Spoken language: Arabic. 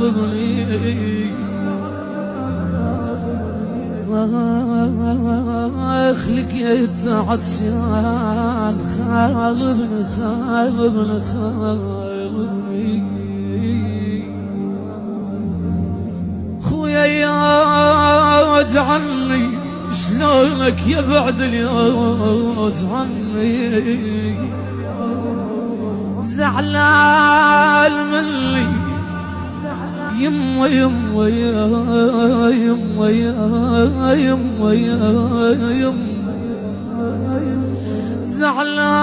خالبني خلقت عطشان خالبني خالبني خالبني خويا يا اجعلني شلونك يا بعد اليوم اجعلني زعلان مني يما يما يا يما يا يما يا يما زعلان